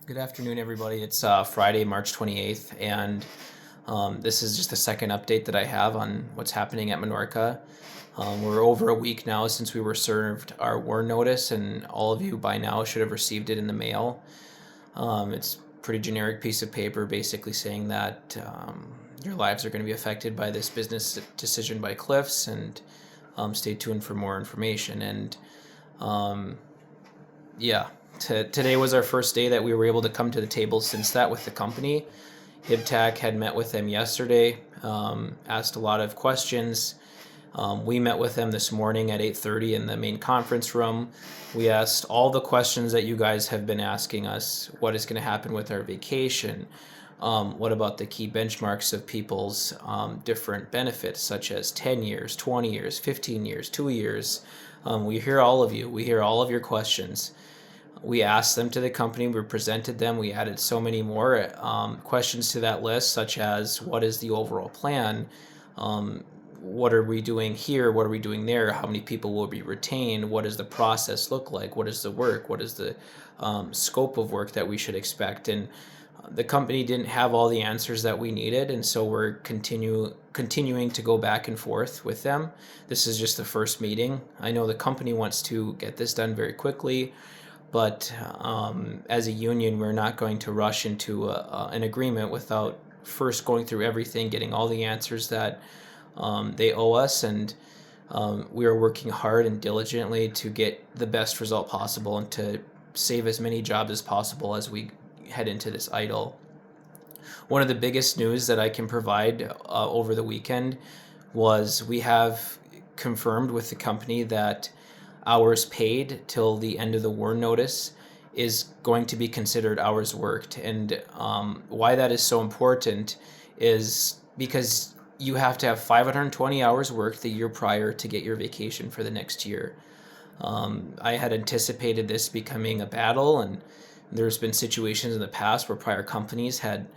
Good afternoon, everybody. It's Friday, March 28th, and this is just the second update that I have on what's happening at Minorca. We're over a week now since we were served our warn notice, and all of you by now should have received it in the mail. It's a pretty generic piece of paper basically saying that your lives are going to be affected by this business decision by Cliffs, and stay tuned for more information. And um, yeah, today was our first day that we were able to come to the table since that with the company. HibTac had met with them yesterday, asked a lot of questions. We met with them this morning at 8:30 in the main conference room. We asked all the questions that you guys have been asking us. What is going to happen with our vacation? What about the key benchmarks of people's different benefits, such as 10 years, 20 years, 15 years, 2 years? We hear all of you. We hear all of your questions. We asked them to the company, we presented them, we added so many more questions to that list, such as what is the overall plan? What are we doing here? What are we doing there? How many people will be retained? What does the process look like? What is the work? What is the scope of work that we should expect? And the company didn't have all the answers that we needed, and so we're continuing to go back and forth with them. This is just the first meeting. I know the company wants to get this done very quickly, but as a union, we're not going to rush into an agreement without first going through everything, getting all the answers that they owe us, and we are working hard and diligently to get the best result possible and to save as many jobs as possible as we head into this idle. One of the biggest news that I can provide over the weekend was we have confirmed with the company that hours paid till the end of the warn notice is going to be considered hours worked. And why that is so important is because you have to have 520 hours worked the year prior to get your vacation for the next year. I had anticipated this becoming a battle, and there's been situations in the past where prior companies had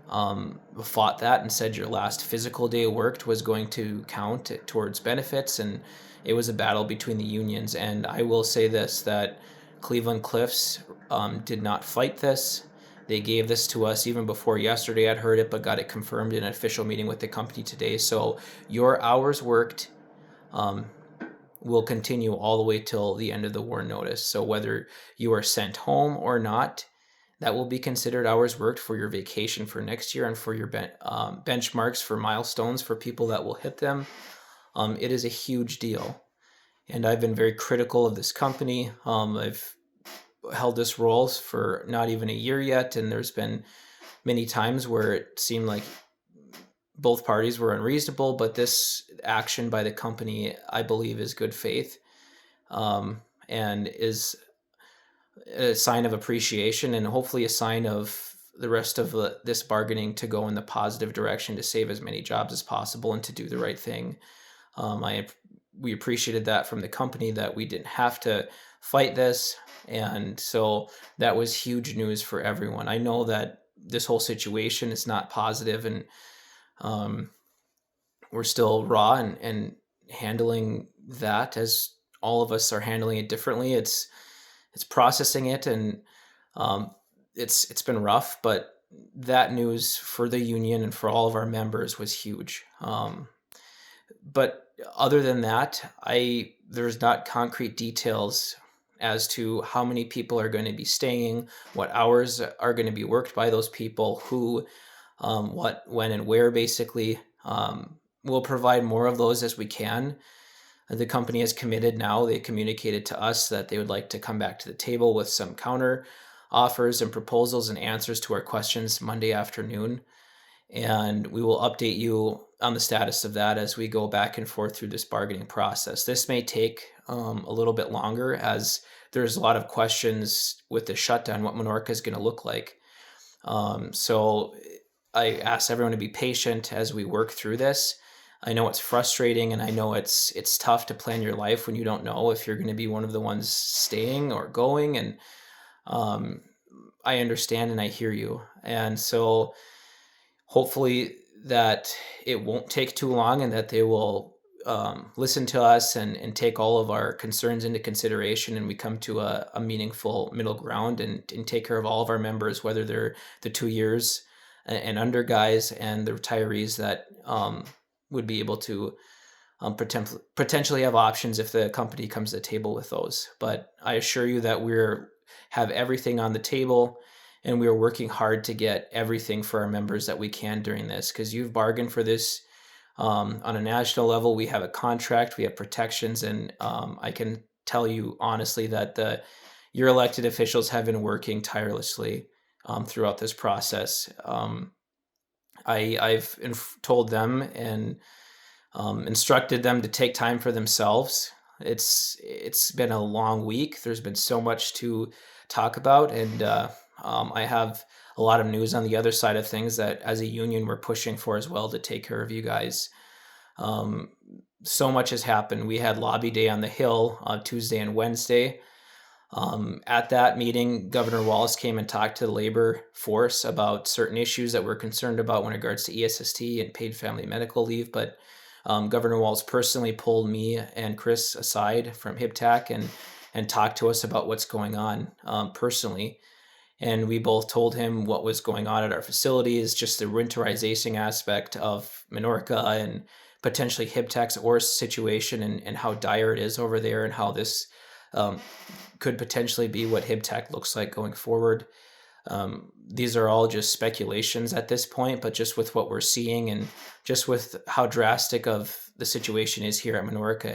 fought that and said your last physical day worked was going to count towards benefits, and it was a battle between the unions. And I will say this, that Cleveland Cliffs did not fight this. They gave this to us even before yesterday. I'd heard it, but got it confirmed in an official meeting with the company today. So your hours worked will continue all the way till the end of the warn notice. So whether you are sent home or not, that will be considered hours worked for your vacation for next year and for your benchmarks for milestones for people that will hit them. It is a huge deal. And I've been very critical of this company. I've held this role for not even a year yet, and there's been many times where it seemed like both parties were unreasonable, but this action by the company, I believe, is good faith, and is a sign of appreciation and hopefully a sign of the rest of this bargaining to go in the positive direction to save as many jobs as possible and to do the right thing. We appreciated that from the company, that we didn't have to fight this, and so that was huge news for everyone. I know that this whole situation is not positive, and we're still raw and handling that as all of us are handling it differently. It's processing it, and it's been rough, but that news for the union and for all of our members was huge. But other than that, there's not concrete details as to how many people are going to be staying, what hours are going to be worked by those people, who, what, when, and where, basically. We'll provide more of those as we can. The company has committed now. They communicated to us that they would like to come back to the table with some counter offers and proposals and answers to our questions Monday afternoon. And we will update you on the status of that as we go back and forth through this bargaining process. This may take a little bit longer, as there's a lot of questions with the shutdown, what Minorca is going to look like. So I ask everyone to be patient as we work through this. I know it's frustrating, and I know it's tough to plan your life when you don't know if you're going to be one of the ones staying or going. And I understand and I hear you. And so hopefully that it won't take too long, and that they will listen to us and take all of our concerns into consideration, and we come to a meaningful middle ground and take care of all of our members, whether they're the 2 years and under guys and the retirees that would be able to potentially have options if the company comes to the table with those. But I assure you that we're have everything on the table, and we are working hard to get everything for our members that we can during this, because you've bargained for this. On a national level, we have a contract, we have protections, and I can tell you honestly that your elected officials have been working tirelessly throughout this process. I've told them and instructed them to take time for themselves. It's been a long week. There's been so much to talk about, and I have a lot of news on the other side of things that as a union we're pushing for as well to take care of you guys. Um, so much has happened. We had lobby day on the Hill on Tuesday and Wednesday. At that meeting, Governor Wallace came and talked to the labor force about certain issues that we're concerned about in regards to ESST and paid family medical leave. But Governor Wallace personally pulled me and Chris aside from HIPTAC and talked to us about what's going on personally. And we both told him what was going on at our facilities, just the winterization aspect of Minorca and potentially HIPTAC's ORS situation, and how dire it is over there, and how this um, could potentially be what HIPTAC looks like going forward. These are all just speculations at this point, but just with what we're seeing and just with how drastic of the situation is here at Minorca,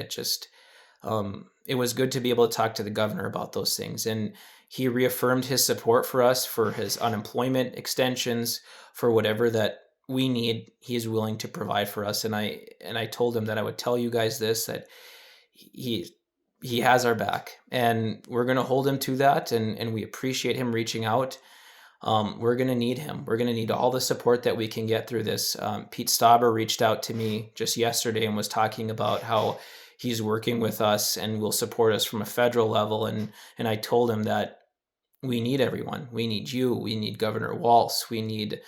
it was good to be able to talk to the governor about those things. And he reaffirmed his support for us for his unemployment extensions, for whatever that we need. He is willing to provide for us. And I told him that I would tell you guys this, that he he has our back, and we're going to hold him to that. And we appreciate him reaching out. We're going to need him. We're going to need all the support that we can get through this. Pete Stauber reached out to me just yesterday and was talking about how he's working with us and will support us from a federal level. And I told him that we need everyone. We need you. We need Governor Walz. We need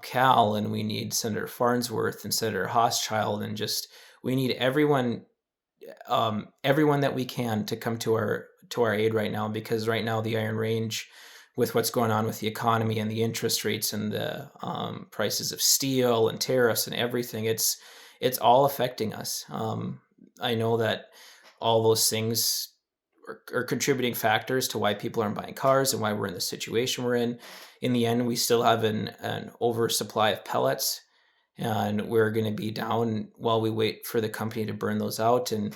Cal, and we need Senator Farnsworth and Senator Hochschild, and just we need everyone that we can to come to our aid right now, because right now the Iron Range, with what's going on with the economy and the interest rates and the prices of steel and tariffs and everything, it's all affecting us. I know that all those things are contributing factors to why people aren't buying cars and why we're in the situation we're in. In the end, we still have an oversupply of pellets, and we're going to be down while we wait for the company to burn those out. And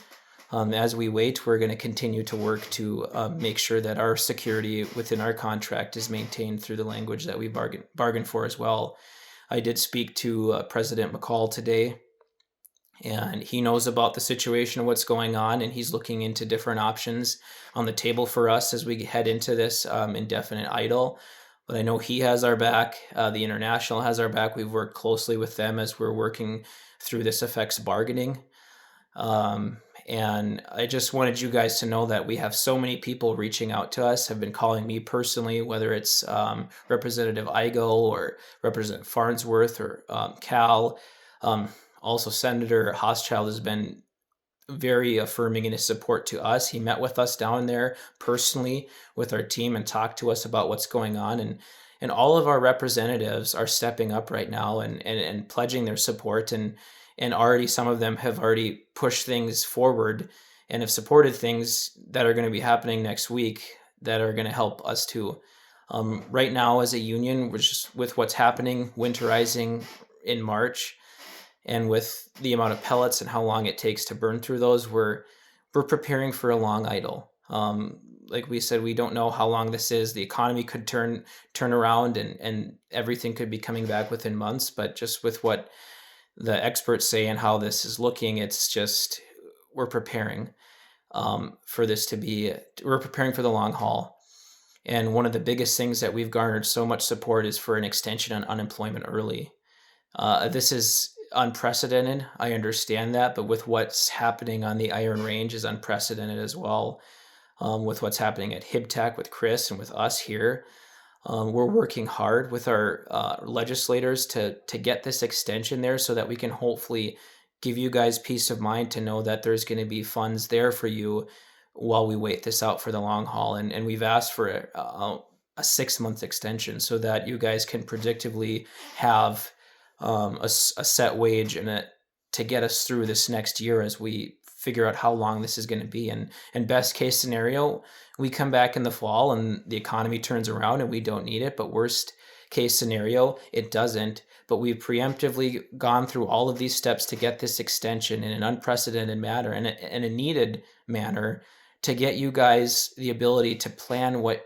as we wait, we're going to continue to work to make sure that our security within our contract is maintained through the language that we bargained for as well. I did speak to President McCall today, and he knows about the situation and what's going on, and he's looking into different options on the table for us as we head into this indefinite idle. But I know he has our back. The International has our back. We've worked closely with them as we're working through this effects bargaining. And I just wanted you guys to know that we have so many people reaching out to us, have been calling me personally, whether it's Representative Igo or Representative Farnsworth or Cal. Also, Senator Hochschild has been very affirming in his support to us. He met with us down there personally with our team and talked to us about what's going on. And all of our representatives are stepping up right now and pledging their support. And already some of them have already pushed things forward and have supported things that are going to be happening next week that are going to help us too. Right now, as a union, we're just with what's happening, winterizing in March, and with the amount of pellets and how long it takes to burn through those, we're preparing for a long idle. Like we said, we don't know how long this is. The economy could turn around, and everything could be coming back within months. But just with what the experts say and how this is looking, it's just we're preparing for this to be. We're preparing for the long haul. And one of the biggest things that we've garnered so much support is for an extension on unemployment early. This is unprecedented. I understand that, but with what's happening on the Iron Range is unprecedented as well. With what's happening at HIPTAC with Chris and with us here, we're working hard with our legislators to get this extension there so that we can hopefully give you guys peace of mind to know that there's going to be funds there for you while we wait this out for the long haul. And we've asked for a 6 month extension so that you guys can predictably have a set wage to get us through this next year as we figure out how long this is going to be. And best case scenario, we come back in the fall and the economy turns around and we don't need it. But worst case scenario, it doesn't. But we've preemptively gone through all of these steps to get this extension in an unprecedented manner and a needed manner to get you guys the ability to plan what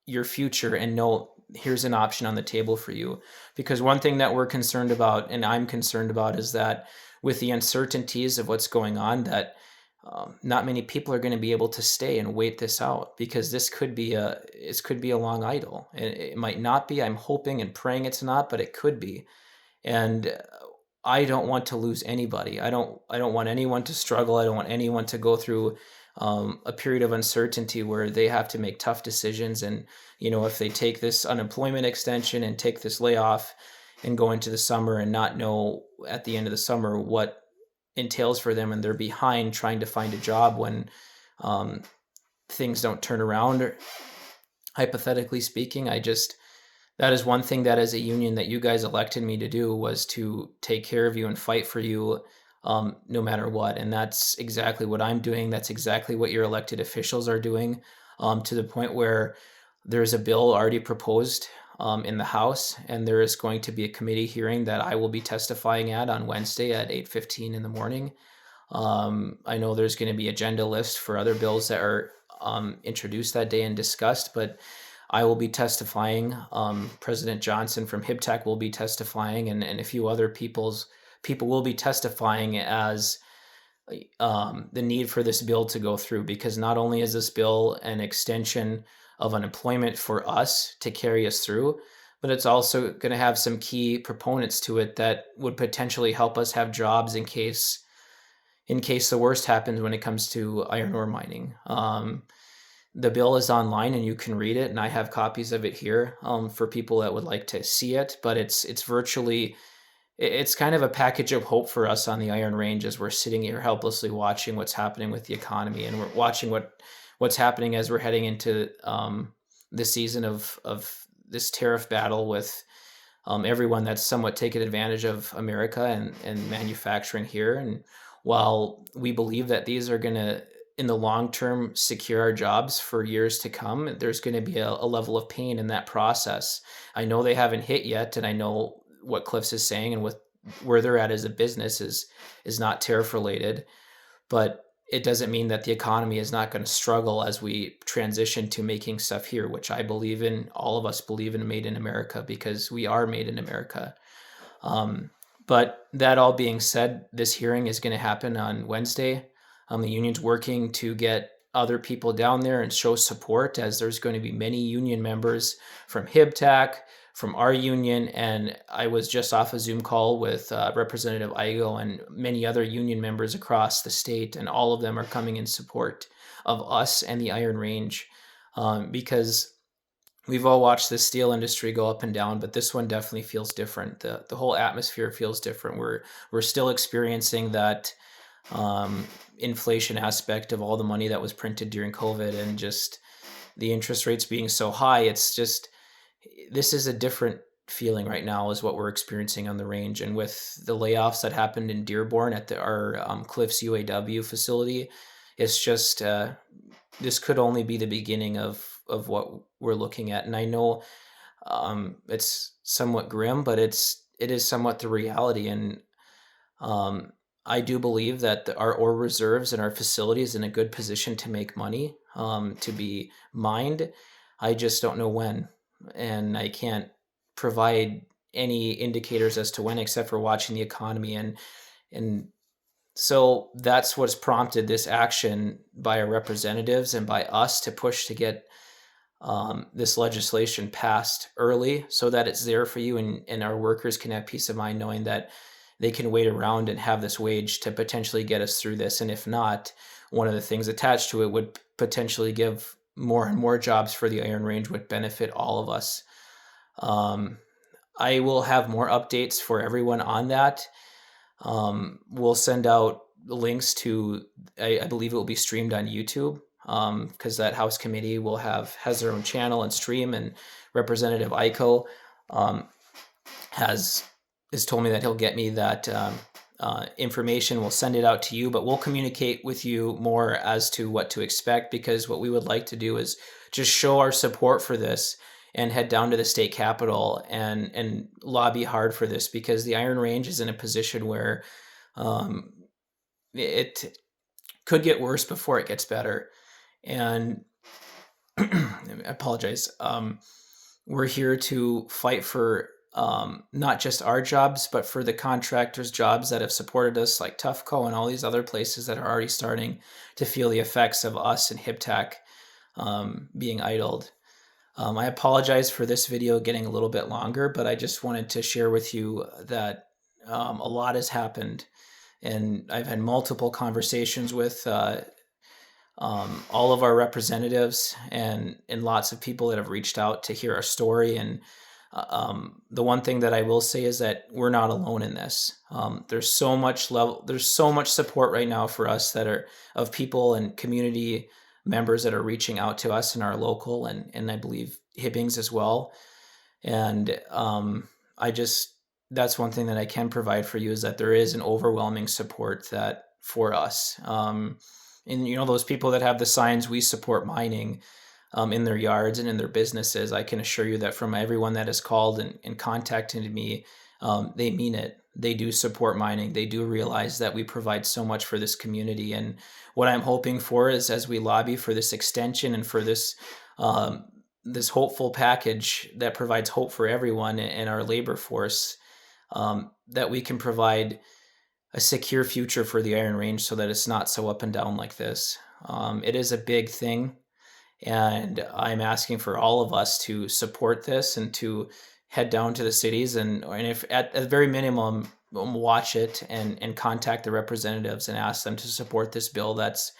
your future and know here's an option on the table for you. Because one thing that we're concerned about, and I'm concerned about, is that with the uncertainties of what's going on, that not many people are going to be able to stay and wait this out, because this could be a long idle. It might not be. I'm hoping and praying it's not, but it could be. And I don't want to lose anybody. I don't want anyone to struggle. I don't want anyone to go through a period of uncertainty where they have to make tough decisions. And if they take this unemployment extension and take this layoff and go into the summer and not know at the end of the summer what entails for them, and they're behind trying to find a job when things don't turn around, hypothetically speaking, that is one thing that as a union that you guys elected me to do, was to take care of you and fight for you no matter what. And that's exactly what I'm doing. That's exactly what your elected officials are doing, to the point where there's a bill already proposed in the House, and there is going to be a committee hearing that I will be testifying at on Wednesday at 8:15 in the morning. I know there's going to be agenda list for other bills that are introduced that day and discussed, but I will be testifying. President Johnson from HIBTAC will be testifying, and a few other people will be testifying as the need for this bill to go through, because not only is this bill an extension of unemployment for us to carry us through, but it's also going to have some key proponents to it that would potentially help us have jobs in case the worst happens when it comes to iron ore mining. The bill is online and you can read it, and I have copies of it here for people that would like to see it. But it's kind of a package of hope for us on the Iron Range as we're sitting here helplessly watching what's happening with the economy, and we're watching what's happening as we're heading into the season of this tariff battle with everyone that's somewhat taken advantage of America and manufacturing here. And while we believe that these are going to, in the long term, secure our jobs for years to come, there's going to be a level of pain in that process. I know they haven't hit yet, and I know what Cliffs is saying and where they're at as a business is not tariff related, but it doesn't mean that the economy is not going to struggle as we transition to making stuff here, which I believe in. All of us believe in made in America, because we are made in America. But that all being said, this hearing is going to happen on Wednesday. The union's working to get other people down there and show support, as there's going to be many union members from HIBTAC, from our union, and I was just off a Zoom call with Representative Igo and many other union members across the state, and all of them are coming in support of us and the Iron Range, because we've all watched the steel industry go up and down, but this one definitely feels different. The whole atmosphere feels different. We're still experiencing that inflation aspect of all the money that was printed during COVID, and just the interest rates being so high. This is a different feeling right now, is what we're experiencing on the range. And with the layoffs that happened in Dearborn at our Cliffs UAW facility, it's just this could only be the beginning of what we're looking at. And I know it's somewhat grim, but it is somewhat the reality. And I do believe that our ore reserves and our facility is in a good position to make money, to be mined. I just don't know when, and I can't provide any indicators as to when, except for watching the economy. And so that's what's prompted this action by our representatives and by us to push to get this legislation passed early, so that it's there for you, and our workers can have peace of mind knowing that they can wait around and have this wage to potentially get us through this. And if not, one of the things attached to it would potentially give more and more jobs for the Iron Range, would benefit all of us. I will have more updates for everyone on that. We'll send out links to, I believe it will be streamed on YouTube, because that House committee has their own channel and stream, and Representative Ico um, has told me that he'll get me that information. We'll send it out to you, but we'll communicate with you more as to what to expect, because what we would like to do is just show our support for this and head down to the state capitol and lobby hard for this, because the Iron Range is in a position where um, it could get worse before it gets better. And I apologize. We're here to fight for not just our jobs, but for the contractors' jobs that have supported us, like Tufco and all these other places that are already starting to feel the effects of us and HipTech being idled. I apologize for this video getting a little bit longer, but I just wanted to share with you that a lot has happened, and I've had multiple conversations with all of our representatives and lots of people that have reached out to hear our story. And the one thing that I will say is that we're not alone in this. There's so much support right now for us that are of people and community members that are reaching out to us in our local and I believe Hibbings as well. And I just that's one thing that I can provide for you, is that there is an overwhelming support that for us. And those people that have the signs, "We support mining," in their yards and in their businesses, I can assure you that from everyone that has called and contacted me, they mean it. They do support mining. They do realize that we provide so much for this community. And what I'm hoping for is, as we lobby for this extension and for um, this hopeful package that provides hope for everyone and our labor force, that we can provide a secure future for the Iron Range so that it's not so up and down like this. It is a big thing, and I'm asking for all of us to support this and to head down to the cities and if at the very minimum, watch it and contact the representatives and ask them to support this bill that's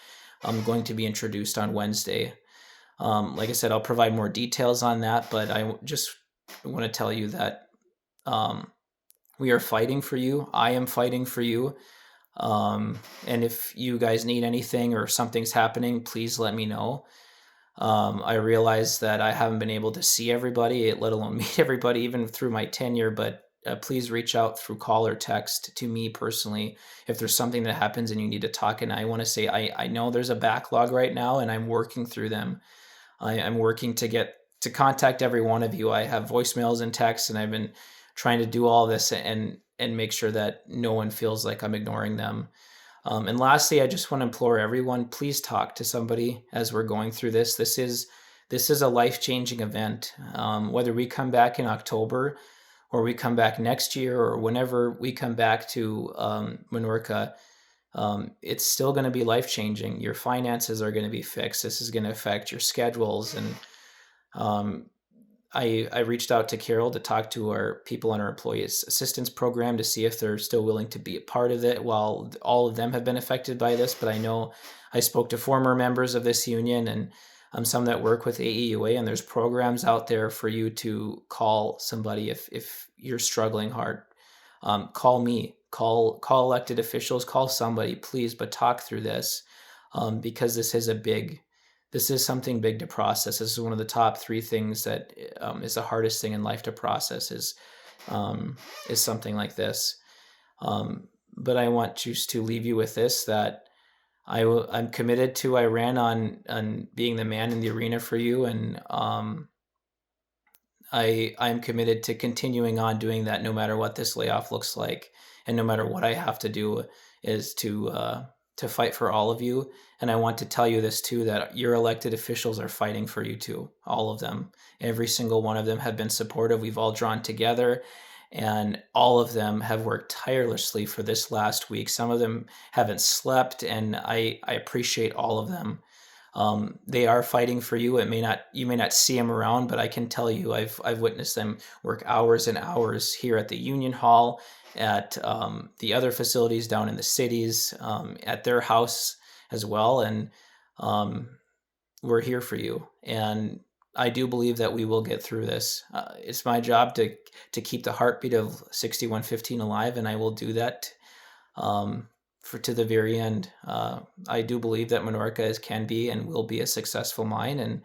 going to be introduced on Wednesday. Like I said, I'll provide more details on that, but I just want to tell you that we are fighting for you. I am fighting for you. And if you guys need anything or something's happening, please let me know. I realize that I haven't been able to see everybody, let alone meet everybody, even through my tenure, but please reach out through call or text to me personally if there's something that happens and you need to talk. And I want to say, I know there's a backlog right now, and I'm working through them. I'm working to contact every one of you. I have voicemails and texts, and I've been trying to do all this and make sure that no one feels like I'm ignoring them. And lastly, I just want to implore everyone, please talk to somebody as we're going through this. This is a life-changing event. Whether we come back in October or we come back next year or whenever we come back to Minorca, it's still going to be life-changing. Your finances are going to be fixed. This is going to affect your schedules. And um, I reached out to Carol to talk to our people on our employee assistance program to see if they're still willing to be a part of it, while all of them have been affected by this. But I know I spoke to former members of this union and some that work with AEUA, and there's programs out there for you to call somebody if you're struggling hard. Call me, call elected officials, call somebody, please, but talk through this, because this is something big to process. This is one of the top three things that is the hardest thing in life to process is something like this. But I want just to leave you with this, that I'm committed to. I ran on being the man in the arena for you, and I'm committed to continuing on doing that, no matter what this layoff looks like, and no matter what I have to do, is to fight for all of you. And I want to tell you this too, that your elected officials are fighting for you too. All of them, every single one of them have been supportive. We've all drawn together, and all of them have worked tirelessly for this last week. Some of them haven't slept, and I appreciate all of them. They are fighting for you. You may not see them around, but I can tell you, I've witnessed them work hours and hours here at the Union Hall, at the other facilities down in the cities, at their house as well. And we're here for you. And I do believe that we will get through this. It's my job to keep the heartbeat of 6115 alive, and I will do that. um, for to the very end. I do believe that Minorca can be and will be a successful mine, and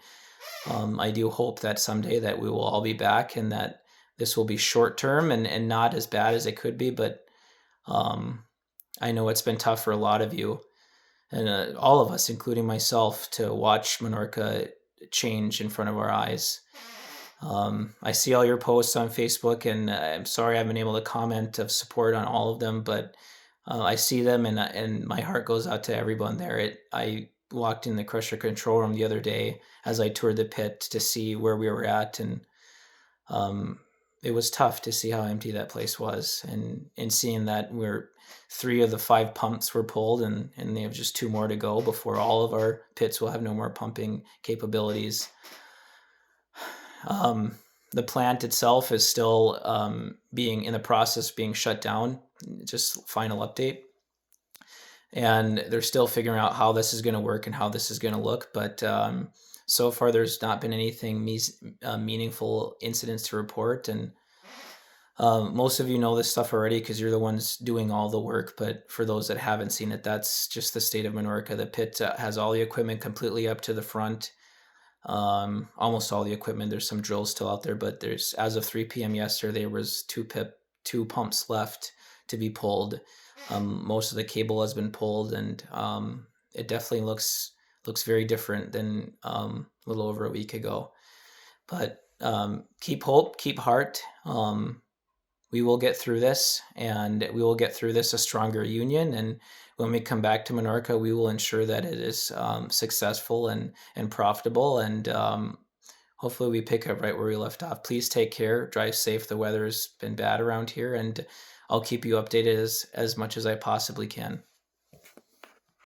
I do hope that someday that we will all be back and that this will be short term and not as bad as it could be. But um, I know it's been tough for a lot of you and all of us, including myself, to watch Minorca change in front of our eyes. I see all your posts on Facebook, and I'm sorry I haven't been able to comment of support on all of them, but I see them, and my heart goes out to everyone there. I walked in the crusher control room the other day as I toured the pit to see where we were at, and um, it was tough to see how empty that place was, and seeing that we're 3 of the 5 pumps were pulled, and they have just 2 more to go before all of our pits will have no more pumping capabilities. Um, the plant itself is still being in the process being shut down. Just final update, and they're still figuring out how this is going to work and how this is going to look. But so far, there's not been anything meaningful incidents to report, and most of you know this stuff already because you're the ones doing all the work. But for those that haven't seen it, that's just the state of Minorca. The pit has all the equipment completely up to the front. Almost all the equipment. There's some drills still out there, but there's, as of 3 p.m. yesterday, there was 2 pumps left to be pulled. Most of the cable has been pulled, and it definitely looks very different than a little over a week ago. But keep hope, keep heart. We will get through this, and we will get through this a stronger union. And when we come back to Minorca, we will ensure that it is successful and profitable. And hopefully, we pick up right where we left off. Please take care, drive safe. The weather's been bad around here, and I'll keep you updated as much as I possibly can.